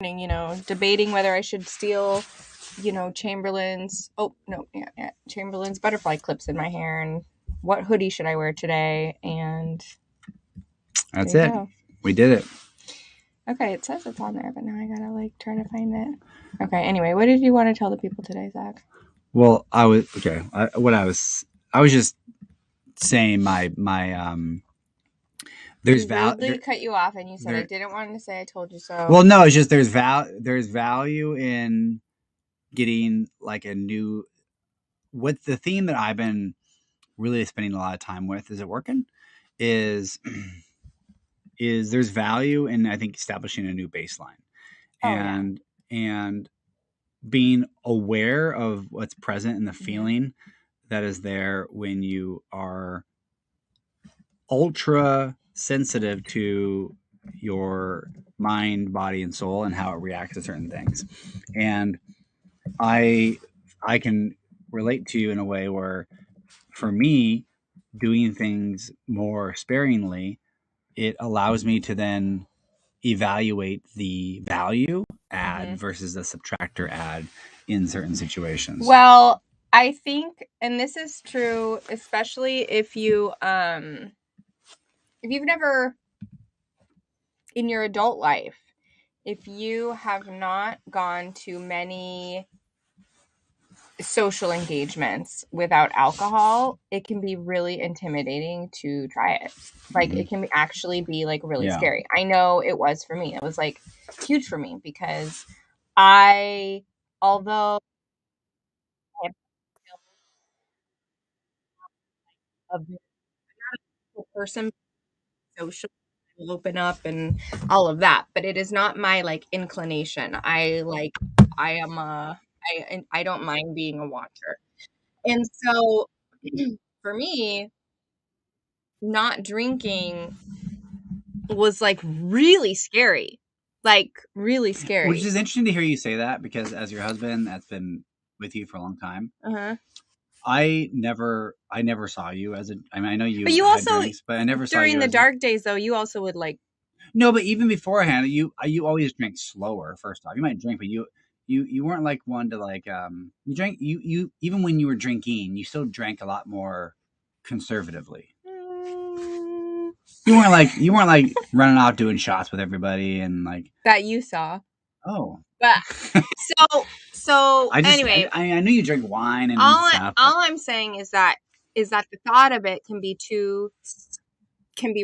debating whether I should steal, Chamberlain's butterfly clips in my hair, and what hoodie should I wear today, and that's it. Go. We did it. Okay, it says it's on there, but now I gotta try to find it. Okay, anyway, what did you want to tell the people today, Zach? Well, I was just saying my there's value. Rudely cut you off, and you said I didn't want to say I told you so. Well, no, it's just there's value in getting like a new. What the theme that I've been really spending a lot of time with, is it working? Is there's value in, I think, establishing a new baseline, and being aware of what's present and the feeling that is there when you are ultra sensitive to your mind, body, and soul, and how it reacts to certain things. And I can relate to you in a way where, for me, doing things more sparingly, it allows me to then evaluate the value add versus the subtractor add in certain situations. Well, I think, and this is true, especially if you've never, in your adult life, if you have not gone to many social engagements without alcohol, it can be really intimidating to try it. It can actually be really scary. I know it was for me. It was huge for me, because although I am a person, social, will open up and all of that, but it is not my inclination. I don't mind being a watcher. And so for me, not drinking was really scary. Really scary. Which is interesting to hear you say that, because as your husband that's been with you for a long time, I never saw you as I know you. But you also, drinks, but I never saw you during the dark days, though, you also would No, but even beforehand, you always drank slower. First off, you might drink, but you weren't one to you drank you even when you were drinking, you still drank a lot more conservatively. You weren't running off doing shots with everybody and that you saw. Oh, but so anyway, I knew you drink wine and stuff. All I'm saying is that the thought of it can be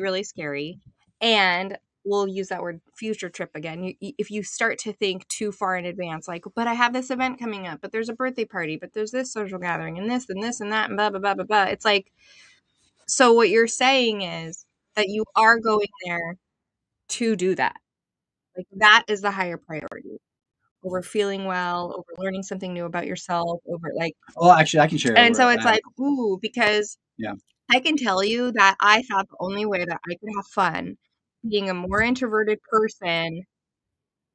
really scary, and we'll use that word future trip again. If you start to think too far in advance, but I have this event coming up, but there's a birthday party, but there's this social gathering, and this and this and that, and blah blah blah blah blah. It's so what you're saying is that you are going there to do that. That is the higher priority over feeling well, over learning something new about yourself, over well, actually, I can share. And so it's ooh, because I can tell you that I thought the only way that I could have fun being a more introverted person,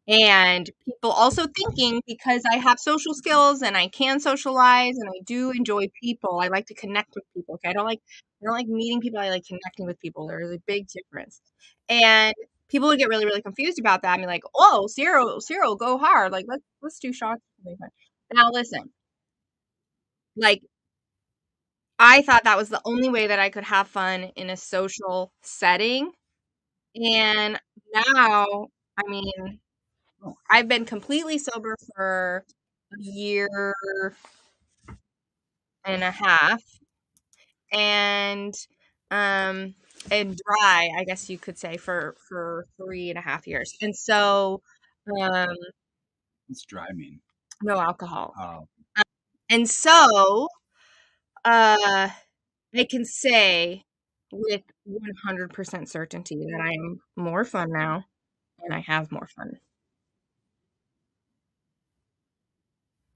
and people also thinking, because I have social skills and I can socialize and I do enjoy people, I like to connect with people. Okay, I don't like meeting people. I like connecting with people. There's a big difference, and people would get really, really confused about that. I mean, oh, Cyril, go hard. Let's do shots. Now listen, I thought that was the only way that I could have fun in a social setting. And now, I mean, I've been completely sober for a year and a half, and dry, I guess you could say, for 3.5 years. And so, what's dry mean? No alcohol. Oh. And so, I can say with 100% certainty that I am more fun now, and I have more fun.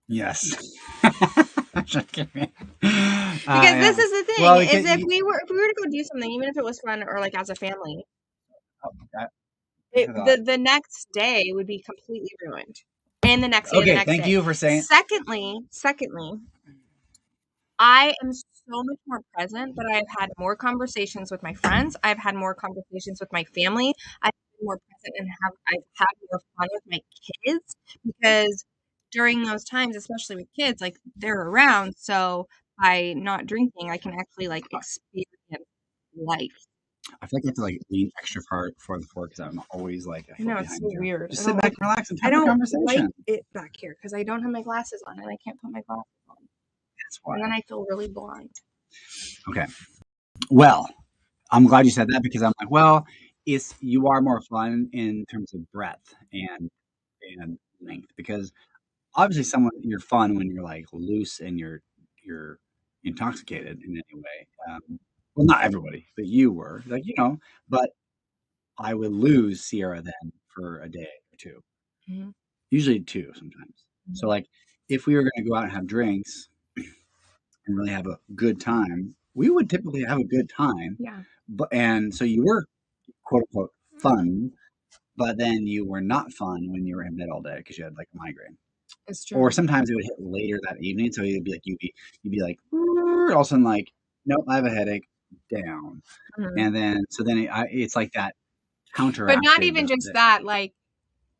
Yes. Because this is the thing, is if we were to go do something, even if it was fun or as a family, the next day would be completely ruined. And the next day, okay, thank you for saying. Secondly, I am so much more present, but I've had more conversations with my friends. I've had more conversations with my family. I've more present and I've had more fun with my kids because during those times, especially with kids, like they're around. So by not drinking, I can actually like experience life. I feel like I have to like lean extra far for the floor because I'm always like a I foot know it's behind so you. weird. Just sit back and relax and I have a don't like conversation. it back here because I don't have my glasses on and I can't put my glasses on. That's why. And then I feel really blind. Okay. Well, I'm glad you said that because I'm like, well, you are more fun in terms of breadth and length because obviously you're fun when you're like loose and you're intoxicated in any way. Well, not everybody, but you were like, but I would lose Sierra then for a day or two, Mhm. usually two sometimes. So like if we were going to go out and have drinks and really have a good time, we would typically have a good time. Yeah, And so you were quote unquote fun, but then you were not fun when you were in bed all day because you had like a migraine. it's true. Or sometimes it would hit later that evening, so you'd be like all of a sudden like, nope, I have a headache, down, Mhm. and then it's like that But not counteracted even just the that, like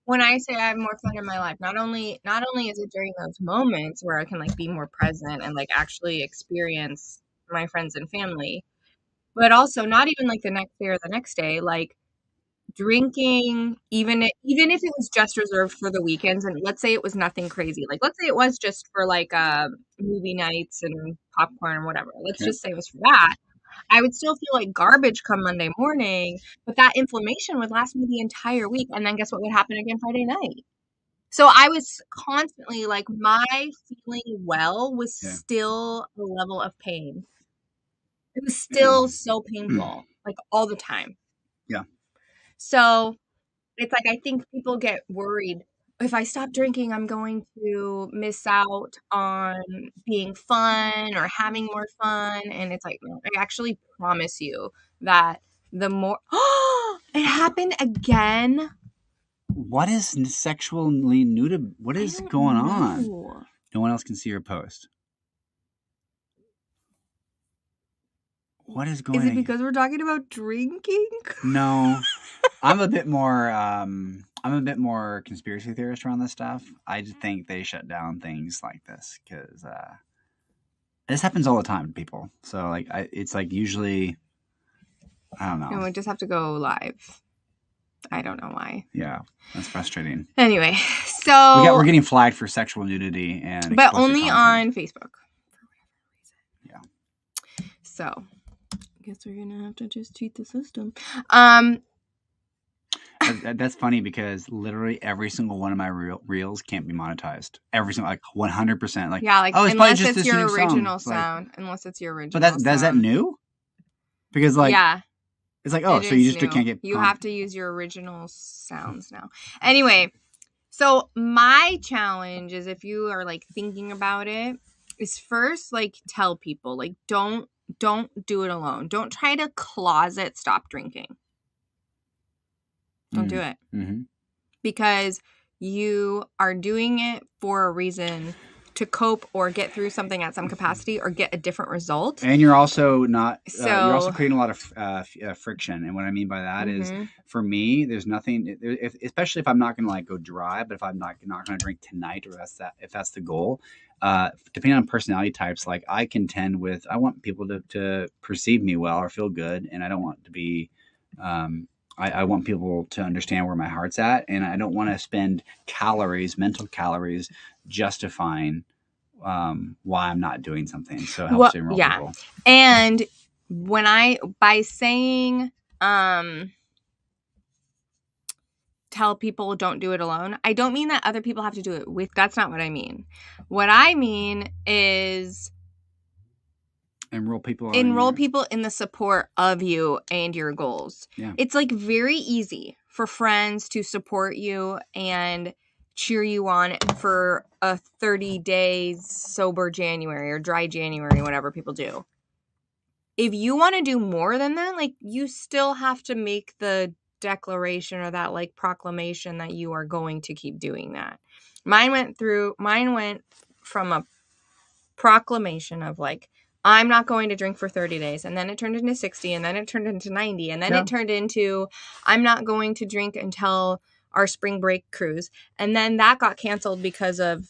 when I say I have more fun in my life, not only is it during those moments where I can like be more present and like actually experience my friends and family, but also not even like the next day or the next day, like drinking, even if it was just reserved for the weekends, and let's say it was nothing crazy, like let's say it was just for like movie nights and popcorn or whatever. Let's okay. just say it was for that. I would still feel like garbage come Monday morning, but that inflammation would last me the entire week. And then guess what would happen again Friday night? So I was constantly like, my feeling well was Yeah. still a level of pain. It was Yeah. still so painful, like all the time. Yeah. So it's like, I think people get worried. If I stop drinking, I'm going to miss out on being fun or having more fun. And it's like, no, I actually promise you that the more, it happened again. What is sexually nude? What I is don't going on? know. No one else can see your post. What is Is going it on? because we're talking about drinking? No, I'm a bit more conspiracy theorist around this stuff. I just think they shut down things like this because this happens all the time to people. So like, it's like usually, I don't know. No, we just have to go live. I don't know why. Yeah, that's frustrating. Anyway, so We're getting flagged for sexual nudity and but explicit only content. on Facebook. Yeah. So I guess we're gonna have to just cheat the system. That's funny because literally every single one of my reels can't be monetized. Every single, like 100%. Like, Yeah, like oh, it's probably unless just it's this your new song. original It's like, sound. Unless it's your but original is that sound. new? Because like, Yeah, it's like, oh, it so you is just new. can't get. You have to use your original sounds now. Anyway, so my challenge is, if you are like thinking about it, is first like tell people, like don't do it alone. Don't try to closet stop drinking. Don't do it. Mm-hmm. Because you are doing it for a reason, to cope or get through something at some capacity or get a different result. And you're also not. You're also So creating a lot of friction. And what I mean by that is, for me, there's nothing. Especially if I'm not going to like go dry, but if I'm not going to drink tonight, or if that's the goal. Depending on personality types, like I contend with, I want people to perceive me well or feel good, and I don't want to be. I want people to understand where my heart's at, and I don't want to spend mental calories, justifying why I'm not doing something. So it helps to enroll people. And by saying tell people don't do it alone, I don't mean that other people have to do it with. That's not what I mean. What I mean is enroll people in the support of you and your goals. Yeah. It's like very easy for friends to support you and cheer you on for a 30 days sober January or dry January, whatever people do. If you want to do more than that, like you still have to make the declaration or that like proclamation that you are going to keep doing that. Mine went from a proclamation of like, I'm not going to drink for 30 days. And then it turned into 60, and then it turned into 90, and then it turned into I'm not going to drink until our spring break cruise. And then that got canceled because of,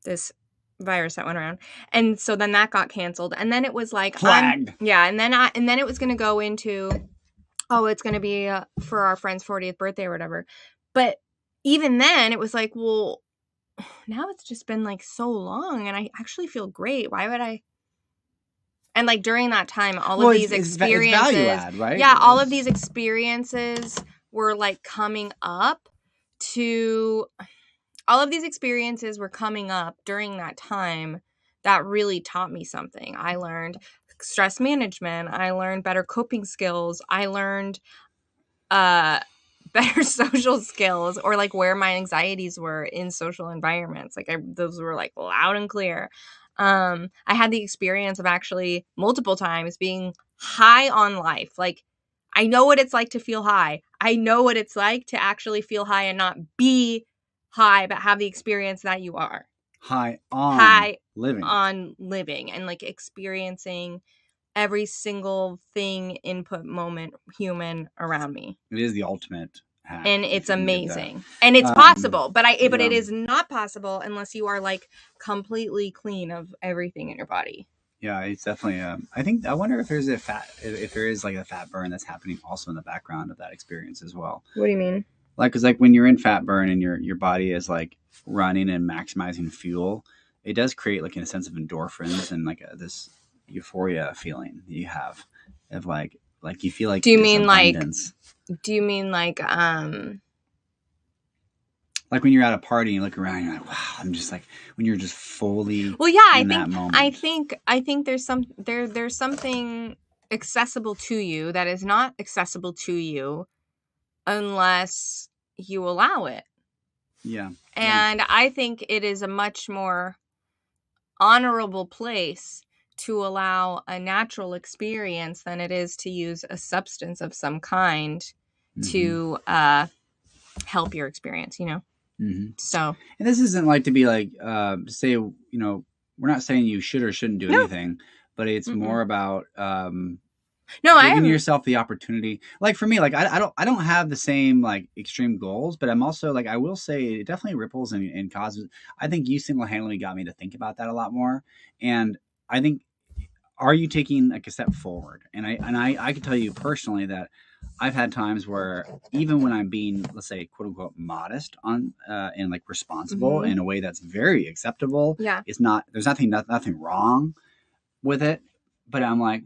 this virus that went around. And so then that got canceled. And then it was like Flagged. and then it was going to go into, oh, it's going to be for our friend's 40th birthday or whatever. But even then it was like, well, now it's just been like so long and I actually feel great. Why would I? And like during that time, all of these experiences, it's value add, right? Yeah, all of these experiences were like coming up during that time that really taught me something. I learned stress management. I learned better coping skills. I learned better social skills, or like where my anxieties were in social environments. Like those were like loud and clear. I had the experience of actually multiple times being high on life. Like I know what it's like to feel high. I know what it's like to actually feel high and not be high, but have the experience that you are high on living and like experiencing every single thing, input, moment, human around me. It is the ultimate hack, and it's amazing, and it's possible, but it is not possible unless you are like completely clean of everything in your body. Yeah, it's definitely. I wonder if there's if there is like a fat burn that's happening also in the background of that experience as well. What do you mean? Like, because like when you're in fat burn and your body is like running and maximizing fuel, it does create like a sense of endorphins and like this euphoria feeling that you have of like you feel like. Do you mean abundance. Like when you're at a party and you look around, you're like, wow, I'm just like, when you're just fully that moment. I think there's something accessible to you that is not accessible to you unless you allow it. Yeah. And I think it is a much more honorable place to allow a natural experience than it is to use a substance of some kind to help your experience, So, and this isn't like to be like say, we're not saying you should or shouldn't do anything, but it's more about giving yourself the opportunity. Like for me, like I don't have the same like extreme goals, but I'm also like, I will say it definitely ripples and causes. I think you single-handedly got me to think about that a lot more. And I think, are you taking like a step forward? And I can tell you personally that I've had times where even when I'm being, let's say, quote unquote, modest on and like responsible in a way that's very acceptable. Yeah. It's not, there's nothing wrong with it, but I'm like,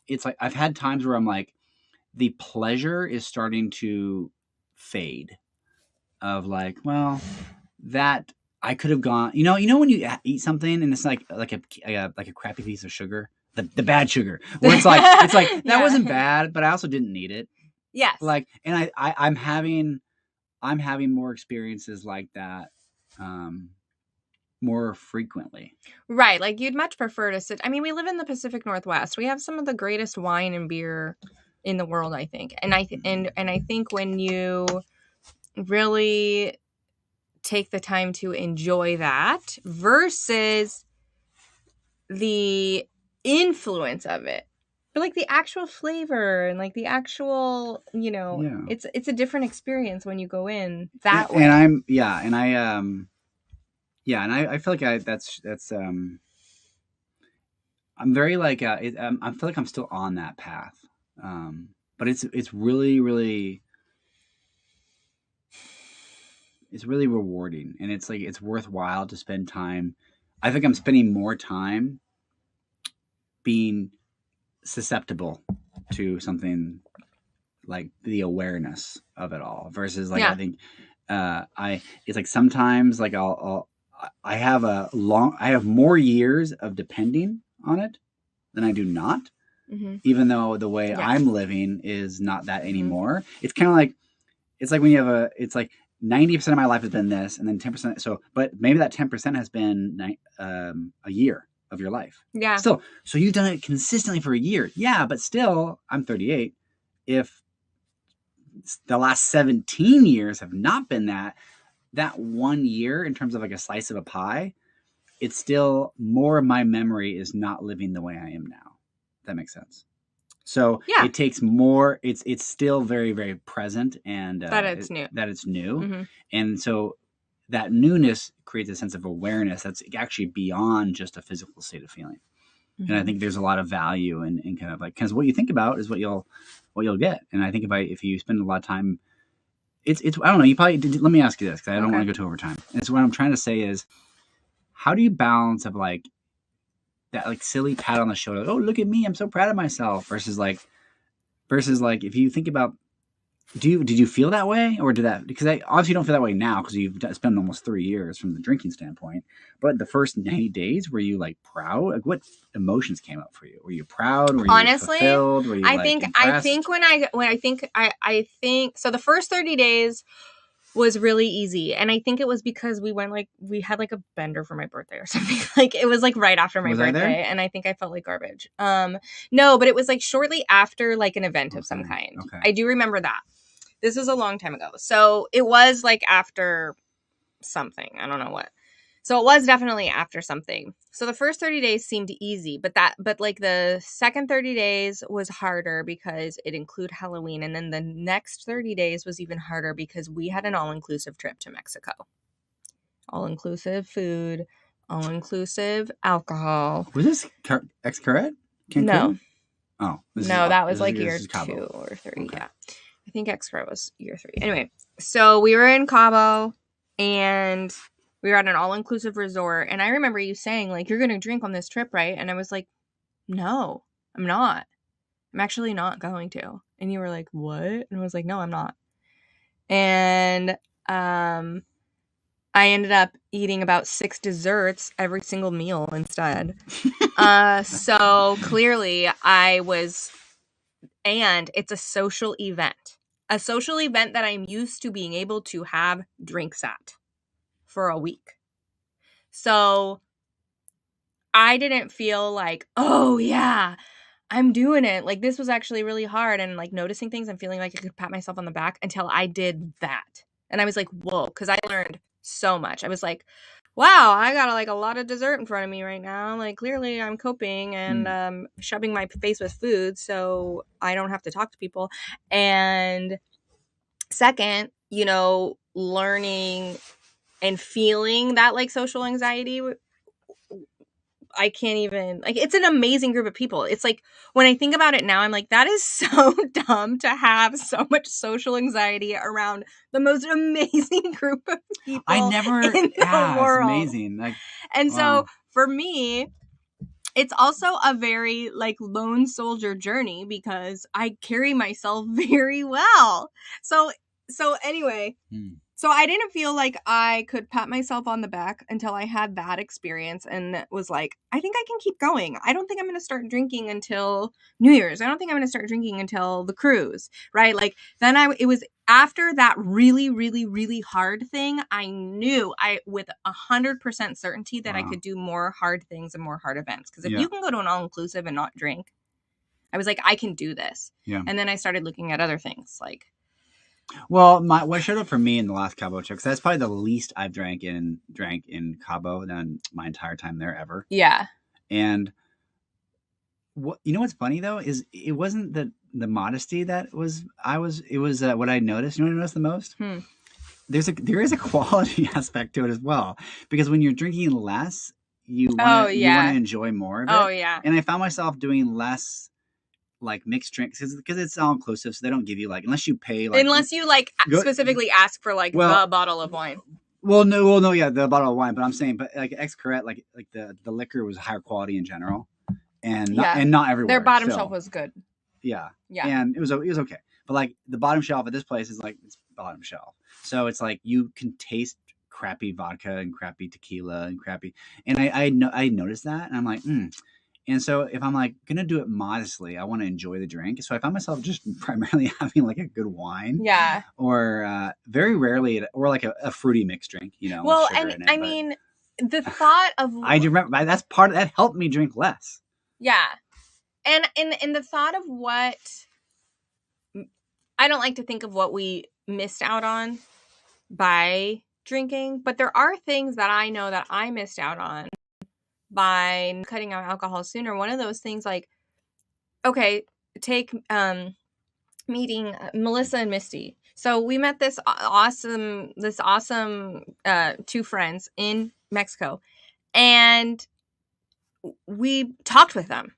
it's like, I've had times where I'm like, the pleasure is starting to fade of like, well, that I could have gone, when you eat something and it's like a crappy piece of sugar, the bad sugar, where it's like that wasn't bad, but I also didn't need it. Yes. Like, and I'm having more experiences like that, more frequently. Right. Like you'd much prefer to sit. I mean, we live in the Pacific Northwest. We have some of the greatest wine and beer in the world, I think. And I think when you really take the time to enjoy that versus the influence of it, but like the actual flavor and like the actual, it's a different experience when you go in that way. And I feel like that's I'm very like I feel like I'm still on that path, but it's really, really, it's really rewarding, and it's like it's worthwhile to spend time. I think I'm spending more time being susceptible to something, like the awareness of it all, versus like I think it's like sometimes like I have more years of depending on it than I do not, even though the way I'm living is not that anymore. It's kind of like, it's like when you have it's like 90% of my life has been this, and then 10%. So, but maybe that 10% has been a year of your life. Yeah. Still, so you've done it consistently for a year. Yeah, but still, I'm 38. If the last 17 years have not been that 1 year in terms of like a slice of a pie, it's still more of my memory is not living the way I am now. That makes sense. So Yeah. it takes more. It's still very very present and That it's new. Mm-hmm. And so that newness creates a sense of awareness that's actually beyond just a physical state of feeling. Mm-hmm. And I think there's a lot of value in kind of like, because what you think about is what you'll get. And I think if you spend a lot of time, it's I don't know. You probably let me ask you this, because I don't want to go to overtime. And so what I'm trying to say is, how do you balance of like that like silly pat on the shoulder, like, oh look at me, I'm so proud of myself, versus like if you think about, did you feel that way, or did that, because I obviously don't feel that way now because you've spent almost 3 years from the drinking standpoint, but the first 90 days, were you like proud? Like, what emotions came up for you? Were you proud? Were you honestly fulfilled? Were you impressed? I think so the first 30 days was really easy, and I think it was because we had like a bender for my birthday or something. Like it was like right after my birthday, and I think I felt like garbage. No, but it was like shortly after like an event of some kind. Okay. I do remember that. This was a long time ago, so it was like after something. I don't know what. So it was definitely after something. So the first 30 days seemed easy, but like the second 30 days was harder because it included Halloween. And then the next 30 days was even harder because we had an all-inclusive trip to Mexico. All-inclusive food, all-inclusive alcohol. Was this Xcaret? No. Oh. No, that was like year 2 or 3. Okay. Yeah. I think Xcaret was year 3. Anyway, so we were in Cabo and we were at an all-inclusive resort, and I remember you saying, like, you're going to drink on this trip, right? And I was like, no, I'm not. I'm actually not going to. And you were like, what? And I was like, no, I'm not. And I ended up eating about 6 desserts every single meal instead. So clearly and it's a social event. A social event that I'm used to being able to have drinks at for a week. So I didn't feel like, oh yeah, I'm doing it. Like this was actually really hard, and like noticing things and feeling like I could pat myself on the back until I did that. And I was like, whoa, because I learned so much. I was like, wow, I got like a lot of dessert in front of me right now. Like clearly I'm coping and shoving my face with food so I don't have to talk to people. And second, learning and feeling that like social anxiety, I can't even, like, it's an amazing group of people. It's like, when I think about it now, I'm like, that is so dumb to have so much social anxiety around the most amazing group of people in the world. It's amazing. Like, and wow. So for me, it's also a very like lone soldier journey because I carry myself very well. So anyway, So I didn't feel like I could pat myself on the back until I had that experience and was like, I think I can keep going. I don't think I'm going to start drinking until New Year's. I don't think I'm going to start drinking until the cruise, right? Like then it was after that really, really, really hard thing, I knew with 100% certainty that I could do more hard things and more hard events. Because if you can go to an all-inclusive and not drink, I was like, I can do this. Yeah. And then I started looking at other things like, well, what showed up for me in the last Cabo trip, because that's probably the least I've drank in Cabo than my entire time there ever. Yeah. And what's funny though is it wasn't the modesty that was it was what I noticed. You know what I noticed the most? There is a quality aspect to it as well, because when you're drinking less, you want to enjoy more of it. Oh yeah. And I found myself doing less like mixed drinks because it's all inclusive, so they don't give you like, unless you pay like, unless you like specifically ask for like the bottle of wine. No, yeah, the bottle of wine. But I'm saying, but like Xcaret, like the liquor was higher quality in general, and not everywhere. Their bottom shelf was good. Yeah, and it was okay. But like the bottom shelf at this place is like it's bottom shelf, so it's like you can taste crappy vodka and crappy tequila and crappy, and I noticed that, and I'm like, And so if I'm like going to do it modestly, I want to enjoy the drink. So I found myself just primarily having like a good wine. Yeah. Or very rarely, or like a fruity mixed drink, Well, and I mean, the thought of... I do remember that's part of that helped me drink less. Yeah. And in the thought of what... I don't like to think of what we missed out on by drinking, but there are things that I know that I missed out on by cutting out alcohol sooner. One of those things, like, okay, take meeting Melissa and Misty. So we met this awesome two friends in Mexico, and we talked with them.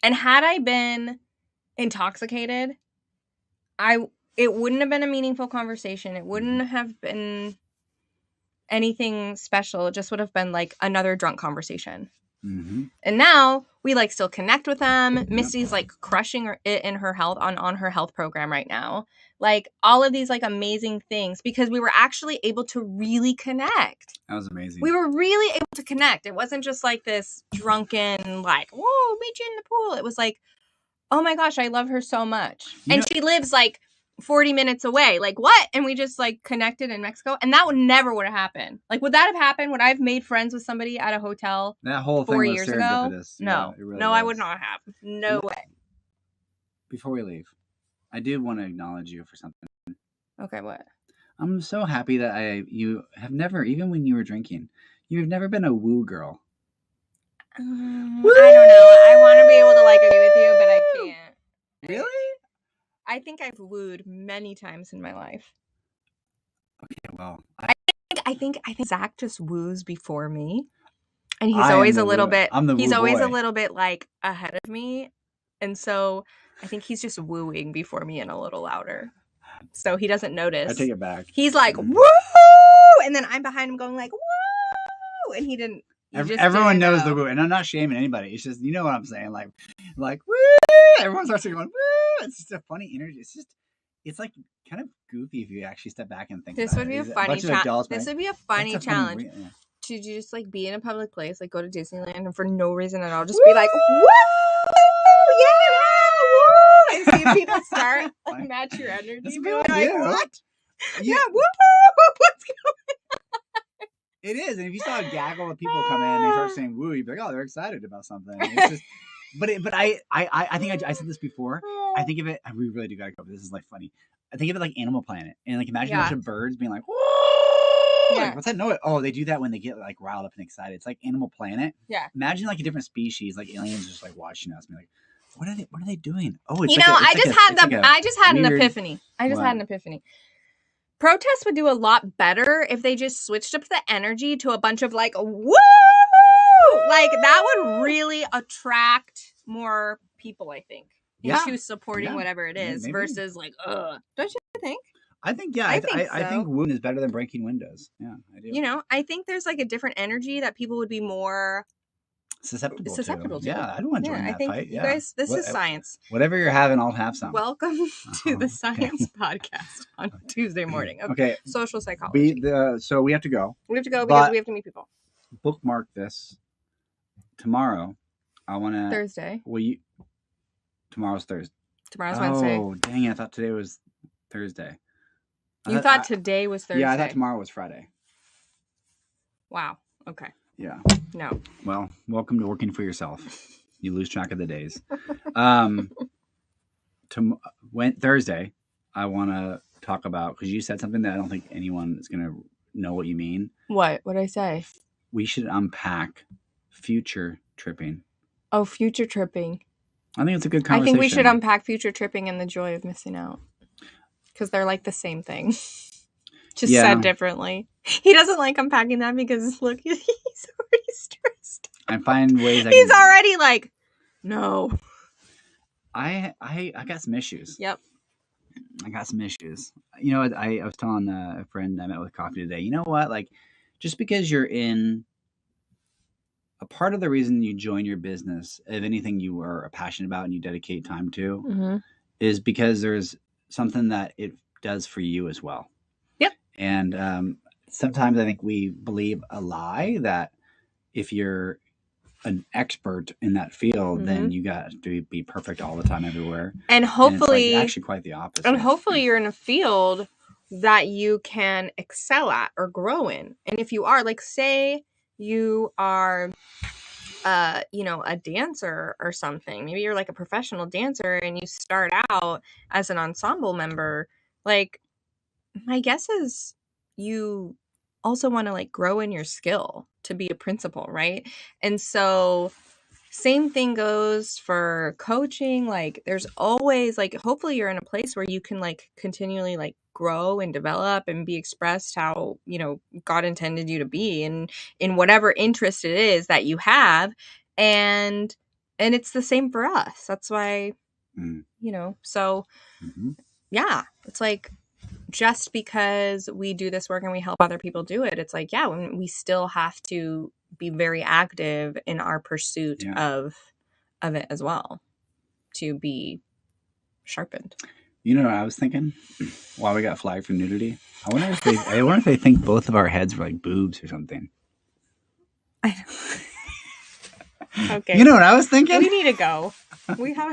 And had I been intoxicated, it wouldn't have been a meaningful conversation. It wouldn't have been anything special. It just would have been like another drunk conversation. Mm-hmm. And now we like still connect with them. Yep. Misty's like crushing it in her health on her health program right now. Like all of these like amazing things because we were actually able to really connect. That was amazing. We were really able to connect. It wasn't just like this drunken like, whoa, meet you in the pool. It was like, oh my gosh, I love her so much. And she lives like 40 minutes away. Like what? And we just like connected in Mexico. And that would have happened. Like, would that have happened? Would I have made friends with somebody at a hotel that whole thing 4 was years ago? serendipitous. No. Yeah, really no, was. I would not have. No way. Before we leave, I do want to acknowledge you for something. Okay, what? I'm so happy that you have never, even when you were drinking, you've never been a woo girl. I don't know. I want to be able to like agree with you, but I can't. Really? I think I've wooed many times in my life. Okay, well, I think Zach just woos before me, and he's always a little bit. He's always a little bit like ahead of me, and so I think he's just wooing before me and a little louder, so he doesn't notice. I take it back. He's like woo, and then I'm behind him going like woo, and he didn't. Everyone knows the woo, and I'm not shaming anybody. It's just, you know what I'm saying, like woo. Everyone starts going woo. It's just a funny energy. It's like kind of goofy if you actually step back and think. This would be a funny challenge. This would be a funny challenge. To just like be in a public place, like go to Disneyland, and for no reason at all, just be like woo, yeah, woo, and see if people start like match your energy. Be like, what? Yeah, woo, what's going on? It is, and if you saw a gaggle of people come in and they start saying woo, you'd be like, oh, they're excited about something. It's just, but I think I said this before. I think of it. We really do gotta go. This is like funny. I think of it like Animal Planet, and like imagine a bunch of birds being like, woo. Yeah. Like, what's that noise? Oh, they do that when they get like riled up and excited. It's like Animal Planet. Yeah. Imagine like a different species, like aliens, just like watching us, and be like, what are they doing? Oh, it's I just had an epiphany. I just had an epiphany. Protests would do a lot better if they just switched up the energy to a bunch of like woo, like that would really attract more people, I think, into supporting whatever it is versus like don't you think? I think I think wooing is better than breaking windows. Yeah, I do. I think there's like a different energy that people would be more susceptible to. Yeah, I don't want to join that fight. You guys, this is science. Whatever you're having, I'll have some. Welcome to the Science Podcast on Tuesday morning. Okay. Social psychology. So we have to go. We have to go because we have to meet people. Bookmark this. Tomorrow, I want to... Thursday. Tomorrow's Thursday. Tomorrow's Wednesday. Oh, dang it. I thought today was Thursday. You thought today was Thursday? Yeah, I thought tomorrow was Friday. Wow. Okay. Yeah. No. Well, welcome to working for yourself. You lose track of the days. Thursday, I want to talk about, because you said something that I don't think anyone is going to know what you mean. What? What did I say? We should unpack future tripping. Oh, future tripping. I think it's a good conversation. I think we should unpack future tripping and the joy of missing out. Because they're like the same thing. Just said differently. He doesn't like unpacking that because, look, he's already stressed. I find ways he's already like, no. I got some issues. Yep. I got some issues. You know, I was telling a friend I met with coffee today, you know what? Like, just because you're in a part of the reason you join your business, if anything you are passionate about and you dedicate time to, is because there's something that it does for you as well. Yep. And sometimes I think we believe a lie that if you're an expert in that field, then you got to be perfect all the time, everywhere. And hopefully, it's actually quite the opposite. And hopefully you're in a field that you can excel at or grow in. And if you are, like, say you are, a dancer or something, maybe you're like a professional dancer and you start out as an ensemble member, like, my guess is you also want to like grow in your skill to be a principal, right? And so same thing goes for coaching. Like there's always like, hopefully you're in a place where you can like continually like grow and develop and be expressed how, you know, God intended you to be in whatever interest it is that you have. And it's the same for us. That's why, you know, so yeah, it's like, just because we do this work and we help other people do it, it's like, yeah, we still have to be very active in our pursuit of it as well, to be sharpened. You know what I was thinking while we got flagged for nudity? I wonder if they think both of our heads were like boobs or something. I know. Okay. You know what I was thinking? We need to go. We have